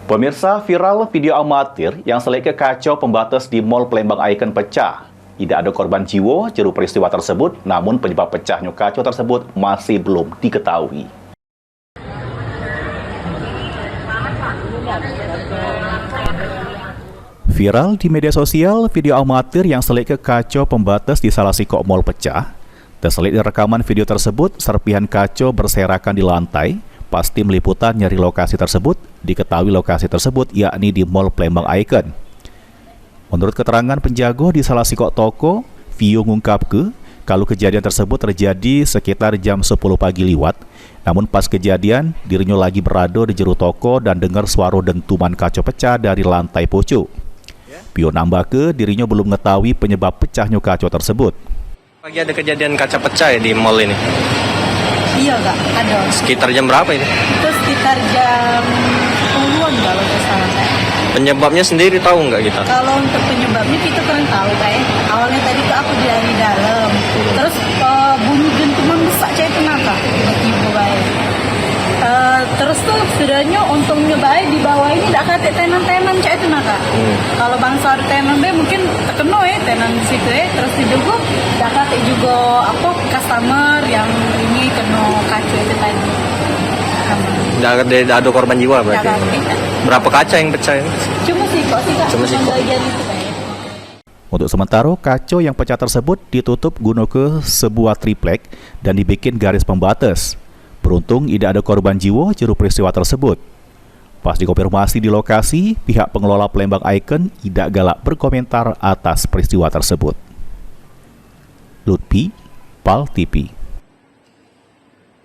Pemirsa, viral video amatir yang seleka kacau pembatas di Mall Palembang Icon pecah. Tidak ada korban jiwa juru peristiwa tersebut, namun penyebab pecahnya kacau tersebut masih belum diketahui. Viral di media sosial, video amatir yang seleka kacau pembatas di salah sikok mall pecah. Terselit di rekaman video tersebut, serpihan kacau berserakan di lantai. Pas tim liputan nyari lokasi tersebut, diketahui lokasi tersebut yakni di Mall Palembang Icon. Menurut keterangan penjaga di salah sikok toko, Vio ngungkapke kalau kejadian tersebut terjadi sekitar jam 10 pagi liwat. Namun pas kejadian, dirinya lagi berada di jero toko dan dengar suara dentuman kaca pecah dari lantai pucuk. Vio nambahke dirinya belum mengetahui penyebab pecahnya kaca tersebut. Pagi ada kejadian kaca pecah ya di mall ini? Iya Kak, ada. Sekitar jam berapa ini? Itu sekitar jam 10-an kalau nggak salah Kak. Penyebabnya sendiri tahu nggak kita? Kalau untuk penyebabnya kita kurang tahu Kak ya. Awalnya tadi tuh aku dari dalam. Terus bunyi dentuman besar saya kenapa? Tiba-tiba baik. Terus tuh sudahnya untungnya baik di bawah ini tidak kata tenan-tenan cak itu Kak. Kalau bangsa ada tenan be mungkin terkena ya tenan di situ ya. Terus juga tidak kata juga apa customer yang ini kena kaca itu tadi. Tidak ada korban jiwa berarti? Berapa kaca yang pecah ini? Cuma sih Kak. Cuma sih kok. Untuk sementara, kaca yang pecah tersebut ditutup guna ke sebuah triplek dan dibikin garis pembatas. Beruntung tidak ada korban jiwa juru peristiwa tersebut. Pas dikonfirmasi di lokasi, pihak pengelola Palembang Icon tidak galak berkomentar atas peristiwa tersebut. Lutfi, PAL TV.